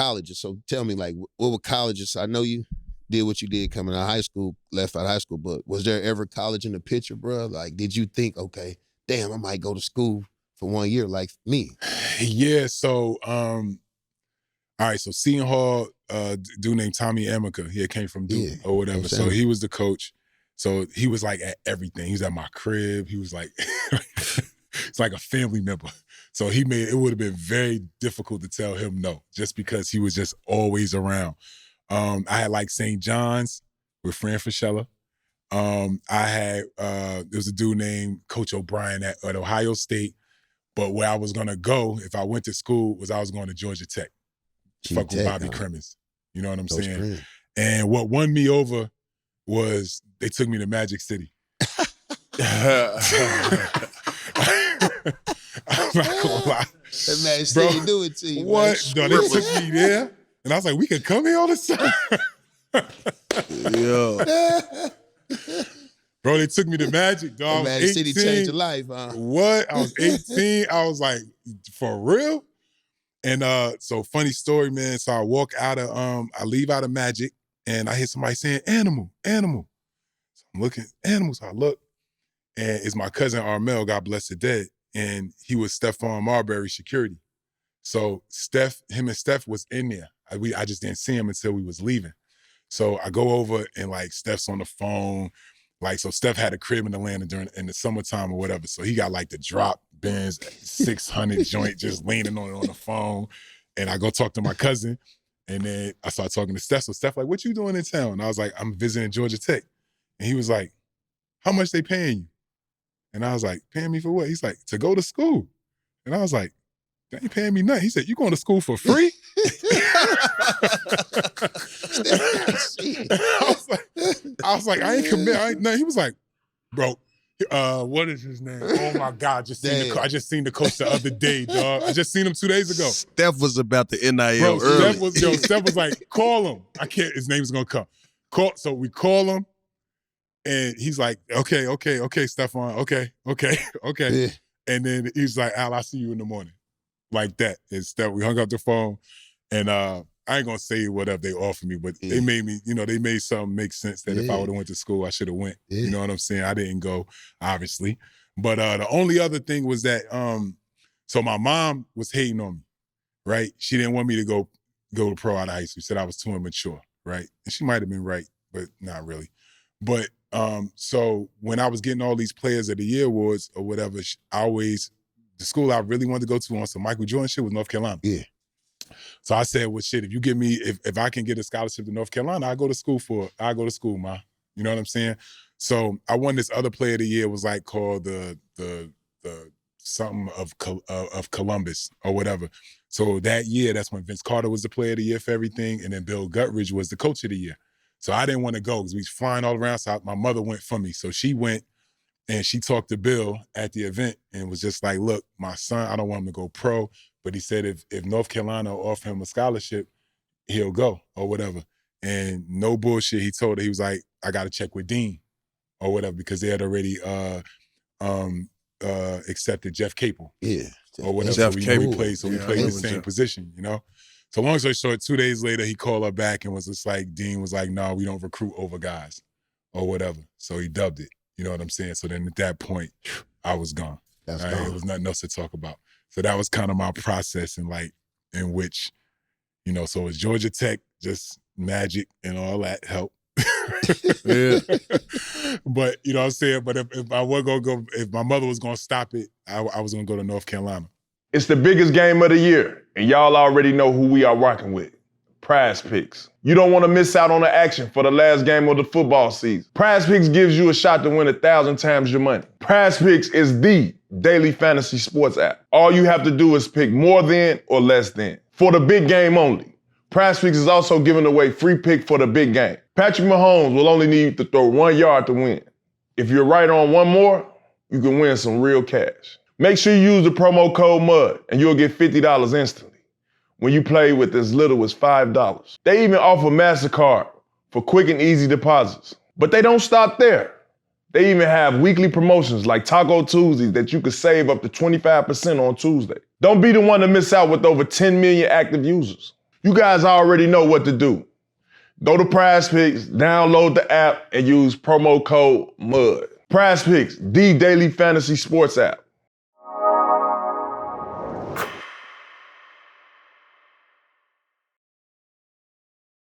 colleges. So tell me, like, what were colleges? I know you did what you did coming out of high school, left out of high school, but was there ever college in the picture, bro? Like, did you think, okay, damn, I might go to school for 1 year like me? Yeah, so, all right, so Seton Hall, dude named Tommy Amica, he came from Duke or whatever. So he was the coach. So he was like at everything. He was at my crib. He was like, it's like a family member. So it would have been very difficult to tell him no, just because he was just always around. I had like St. John's with Fran Fischella. I had, there was a dude named Coach O'Brien at Ohio State. But where I was gonna go, if I went to school, was I was going to Georgia Tech. Fuck with Bobby Crimmins. You know what I'm saying? And what won me over was they took me to Magic City. I'm not gonna lie. That Magic City do it to you. What? No, they took me there, and I was like, we could come here all the time. Yo. Bro, they took me to Magic, dog. Magic City changed your life, huh? What? I was 18. I was like, for real? And so funny story, man. So I walk out of, I leave out of Magic, and I hear somebody saying, animal, animal. So I'm looking, animals. So I look, and it's my cousin Armel, God bless the dead, and he was Stephon Marbury's security. So him and Steph was in there. I just didn't see him until we was leaving. So I go over, and like Steph's on the phone. Like, so Steph had a crib in Atlanta in the summertime or whatever. So he got like the drop Benz 600 joint just leaning on the phone. And I go talk to my cousin. And then I start talking to Steph. So Steph like, what you doing in town? And I was like, I'm visiting Georgia Tech. And he was like, how much they paying you? And I was like, paying me for what? He's like, to go to school. And I was like, they ain't paying me nothing. He said, you going to school for free? I was like, I ain't commit. No, he was like, bro, what is his name? Oh my God, I just seen the coach the other day, dog. I just seen him 2 days ago. Steph was about the NIL early. Steph was like, call him. His name's gonna come. So we call him, and he's like, okay, Stephon, okay. Yeah. And then he's like, Al, I'll see you in the morning. Like that. And Steph, we hung up the phone, and I ain't gonna say whatever they offered me, but they made me, they made something make sense that if I would have went to school, I should have went. You know what I'm saying? I didn't go, obviously. But the only other thing was that, so my mom was hating on me, right? She didn't want me to go to pro out of high school. She said I was too immature, right? And she might have been right, but not really. But so when I was getting all these Players of the Year awards or whatever, the school I really wanted to go to on some Michael Jordan shit was North Carolina. Yeah. So I said, well, shit, if you give me, if I can get a scholarship to North Carolina, I'll go to school, ma. You know what I'm saying? So I won this other Player of the Year, was like called the something of Columbus or whatever. So that year, that's when Vince Carter was the Player of the Year for everything, and then Bill Guthridge was the Coach of the Year. So I didn't want to go because we was flying all around. So my mother went for me. So she went, and she talked to Bill at the event and was just like, look, my son, I don't want him to go pro, but he said if North Carolina offer him a scholarship, he'll go or whatever. And no bullshit, he told her, he was like, I got to check with Dean or whatever, because they had already accepted Jeff Capel. Yeah. Or whatever. Jeff Capel. We played the same position, So long story short, 2 days later, he called her back and was just like, Dean was like, no, we don't recruit over guys or whatever. So he dubbed it. You know what I'm saying? So then at that point, I was gone. That's gone. There was nothing else to talk about. So that was kind of my process in which, so it was Georgia Tech, just Magic and all that help. Yeah. But you know what I'm saying? But if I was gonna go, if my mother was gonna stop it, I was gonna go to North Carolina. It's the biggest game of the year, and y'all already know who we are rocking with. PrizePicks. You don't want to miss out on the action for the last game of the football season. PrizePicks gives you a shot to win 1,000 times your money. PrizePicks is the daily fantasy sports app. All you have to do is pick more than or less than for the big game only. PrizePicks is also giving away free pick for the big game. Patrick Mahomes will only need to throw 1 yard to win. If you're right on one more, you can win some real cash. Make sure you use the promo code MUD and you'll get $50 instantly when you play with as little as $5. They even offer MasterCard for quick and easy deposits. But they don't stop there. They even have weekly promotions like Taco Tuesdays that you can save up to 25% on Tuesday. Don't be the one to miss out with over 10 million active users. You guys already know what to do. Go to PrizePicks, download the app, and use promo code MUD. PrizePicks, the daily fantasy sports app.